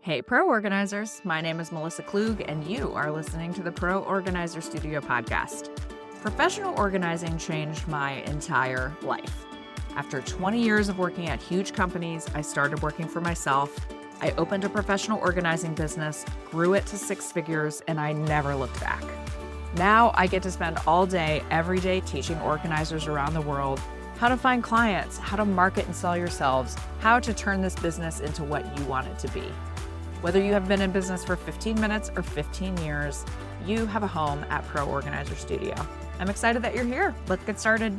Hey, Pro Organizers. My name is Melissa Klug, and you are listening to the Pro Organizer Studio podcast. Professional organizing changed my entire life. After 20 years of working at huge companies, I started working for myself. I opened a professional organizing business, grew it to six figures, and I never looked back. Now I get to spend all day, every day, teaching organizers around the world how to find clients, how to market and sell yourselves, how to turn this business into what you want it to be. Whether you have been in business for 15 minutes or 15 years, you have a home at Pro Organizer Studio. I'm excited that you're here. Let's get started.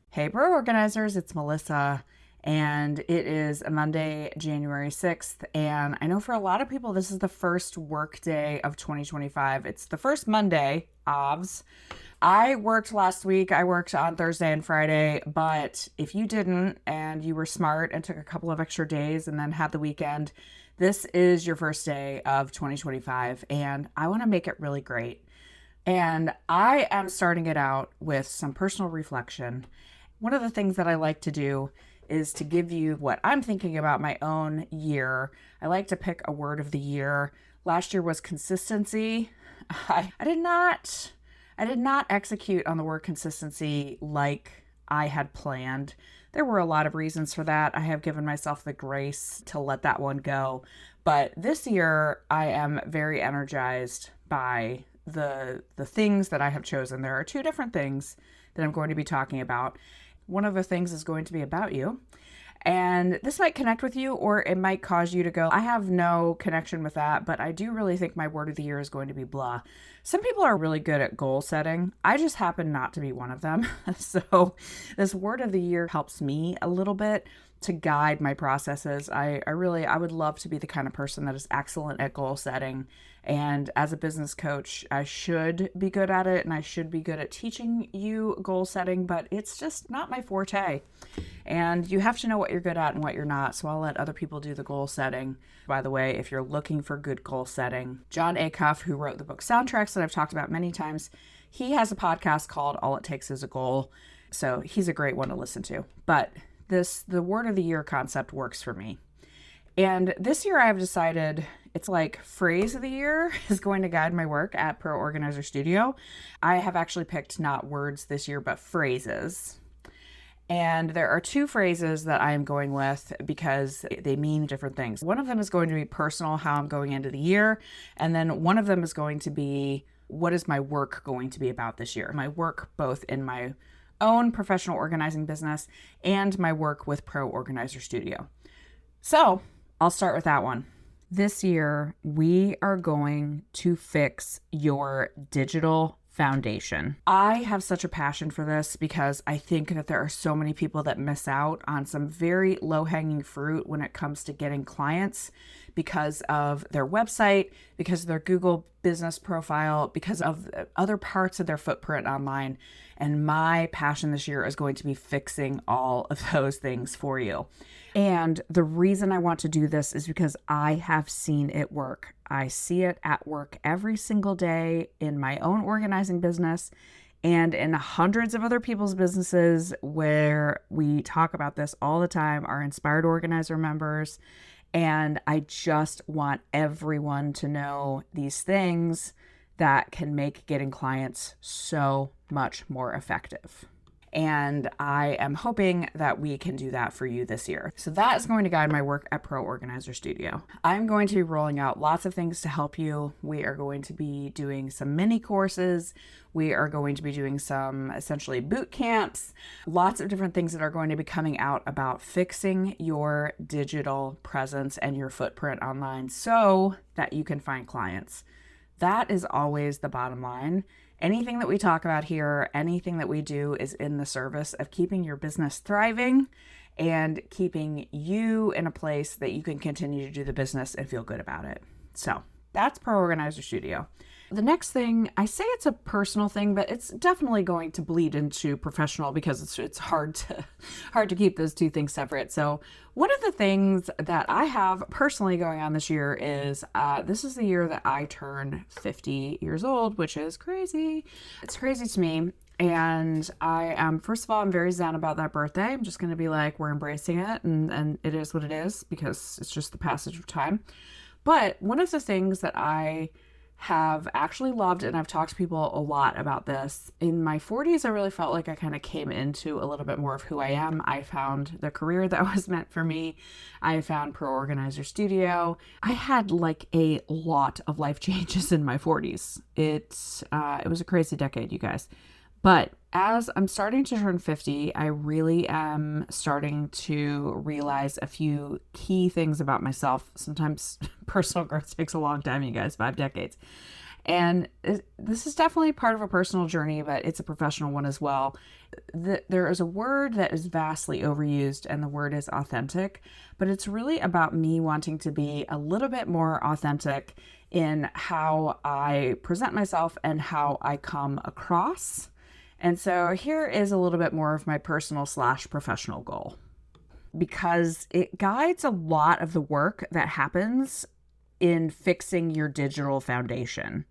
Hey, Pro Organizers, it's Melissa, and it is a Monday, January 6th, and I know for a lot of people, this is the first work day of 2025. It's the first Monday, OBS. I worked last week. I worked on Thursday and Friday, but if you didn't and you were smart and took a couple of extra days and then had the weekend, this is your first day of 2025, and I want to make it really great. And I am starting it out with some personal reflection. One of the things that I like to do is to give you what I'm thinking about my own year. I like to pick a word of the year. Last year was consistency. I did not execute on the word consistency like I had planned. There were a lot of reasons for that. I have given myself the grace to let that one go. But this year, I am very energized by the things that I have chosen. There are two different things that I'm going to be talking about. One of the things is going to be about you. And this might connect with you, or it might cause you to go, I have no connection with that, but I do really think my word of the year is going to be blah. Some people are really good at goal setting. I just happen not to be one of them. So this word of the year helps me a little bit to guide my processes. I would love to be the kind of person that is excellent at goal setting. And as a business coach, I should be good at it, and I should be good at teaching you goal setting, but it's just not my forte. And you have to know what you're good at and what you're not. So I'll let other people do the goal setting. By the way, if you're looking for good goal setting, Jon Acuff, who wrote the book Soundtracks that I've talked about many times, he has a podcast called All It Takes Is a Goal. So he's a great one to listen to. But the word of the year concept works for me. And this year I've decided it's like phrase of the year is going to guide my work at Pro Organizer Studio. I have actually picked not words this year, but phrases. And there are two phrases that I am going with because they mean different things. One of them is going to be personal, how I'm going into the year. And then one of them is going to be, what is my work going to be about this year? My work both in my own professional organizing business and my work with Pro Organizer Studio. So I'll start with that one. This year, we are going to fix your digital foundation. I have such a passion for this because I think that there are so many people that miss out on some very low-hanging fruit when it comes to getting clients because of their website, because of their Google business profile, because of other parts of their footprint online. And my passion this year is going to be fixing all of those things for you. And the reason I want to do this is because I have seen it work. I see it at work every single day in my own organizing business and in hundreds of other people's businesses where we talk about this all the time, our Inspired Organizer members. And I just want everyone to know these things that can make getting clients so much more effective. And I am hoping that we can do that for you this year. So that is going to guide my work at Pro Organizer Studio. I'm going to be rolling out lots of things to help you. We are going to be doing some mini courses. We are going to be doing some essentially boot camps, lots of different things that are going to be coming out about fixing your digital presence and your footprint online so that you can find clients. That is always the bottom line. Anything that we talk about here, anything that we do is in the service of keeping your business thriving and keeping you in a place that you can continue to do the business and feel good about it. So that's Pro Organizer Studio. The next thing, I say it's a personal thing, but it's definitely going to bleed into professional because it's hard to keep those two things separate. So one of the things that I have personally going on this year is this is the year that I turn 50 years old, which is crazy. It's crazy to me. And I am, first of all, I'm very zen about that birthday. I'm just going to be like, we're embracing it, and it is what it is because it's just the passage of time. But one of the things that I have actually loved, and I've talked to people a lot about this, in my 40s, I really felt like I kind of came into a little bit more of who I am. I found the career that was meant for me. I found Pro Organizer Studio. I had like a lot of life changes in my 40s. It was a crazy decade, you guys. But as I'm starting to turn 50, I really am starting to realize a few key things about myself. Sometimes personal growth takes a long time, you guys, 5 decades. And this is definitely part of a personal journey, but it's a professional one as well. There is a word that is vastly overused, and the word is authentic. But it's really about me wanting to be a little bit more authentic in how I present myself and how I come across. And so here is a little bit more of my personal / professional goal, because it guides a lot of the work that happens in fixing your digital foundation.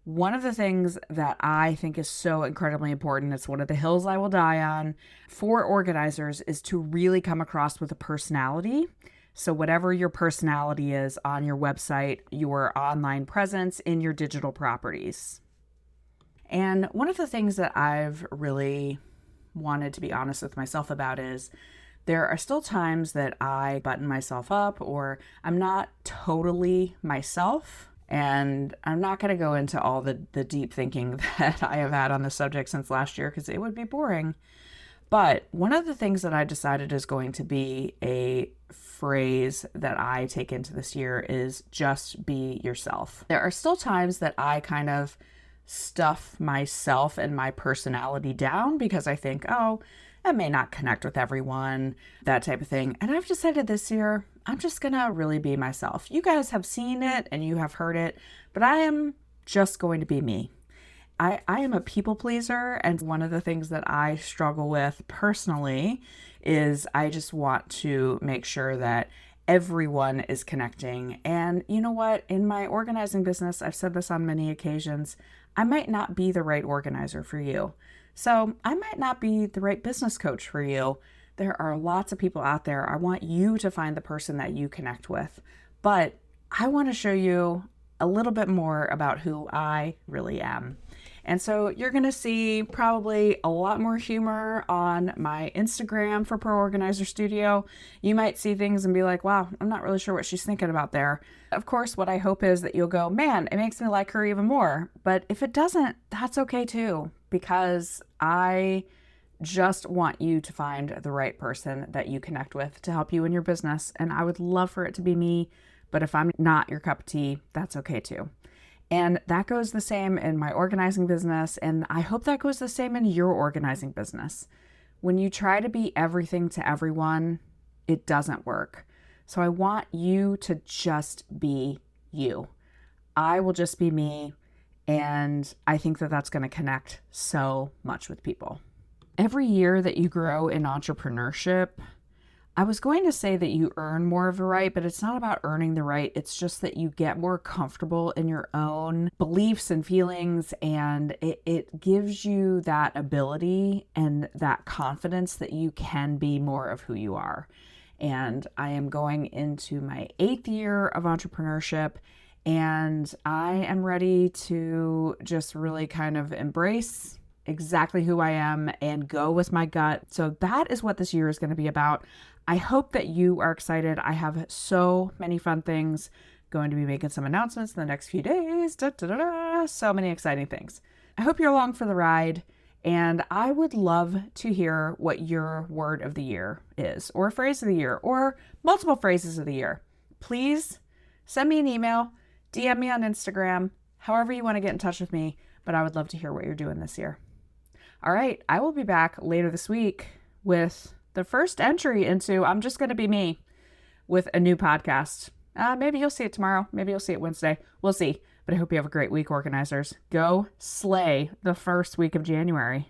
One of the things that I think is so incredibly important, it's one of the hills I will die on for organizers, is to really come across with a personality. So whatever your personality is on your website, your online presence, in your digital properties. And one of the things that I've really wanted to be honest with myself about is there are still times that I button myself up or I'm not totally myself. And I'm not going to go into all the deep thinking that I have had on the subject since last year because it would be boring. But one of the things that I decided is going to be a phrase that I take into this year is just be yourself. There are still times that I kind of stuff myself and my personality down because I think, oh, I may not connect with everyone, that type of thing. And I've decided this year, I'm just going to really be myself. You guys have seen it and you have heard it, but I am just going to be me. I am a people pleaser. And one of the things that I struggle with personally is I just want to make sure that everyone is connecting. And you know what? In my organizing business, I've said this on many occasions, I might not be the right organizer for you. So I might not be the right business coach for you. There are lots of people out there. I want you to find the person that you connect with. But I want to show you a little bit more about who I really am. And so you're going to see probably a lot more humor on my Instagram for Pro Organizer Studio. You might see things and be like, wow, I'm not really sure what she's thinking about there. Of course, what I hope is that you'll go, man, it makes me like her even more. But if it doesn't, that's okay too, because I just want you to find the right person that you connect with to help you in your business. And I would love for it to be me, but if I'm not your cup of tea, that's okay too. And that goes the same in my organizing business, and I hope that goes the same in your organizing business. When you try to be everything to everyone, it doesn't work. So I want you to just be you. I will just be me, and I think that that's going to connect so much with people. Every year that you grow in entrepreneurship, I was going to say that you earn more of the right, but it's not about earning the right. It's just that you get more comfortable in your own beliefs and feelings, and it gives you that ability and that confidence that you can be more of who you are. And I am going into my 8th year of entrepreneurship, and I am ready to just really kind of embrace exactly who I am and go with my gut. So that is what this year is going to be about. I hope that you are excited. I have so many fun things. Going to be making some announcements in the next few days. So many exciting things. I hope you're along for the ride. And I would love to hear what your word of the year is, or phrase of the year, or multiple phrases of the year. Please send me an email, DM me on Instagram, however you want to get in touch with me. But I would love to hear what you're doing this year. All right, I will be back later this week with the first entry into I'm Just Going to Be Me with a new podcast. Maybe you'll see it tomorrow. Maybe you'll see it Wednesday. We'll see. But I hope you have a great week, organizers. Go slay the first week of January.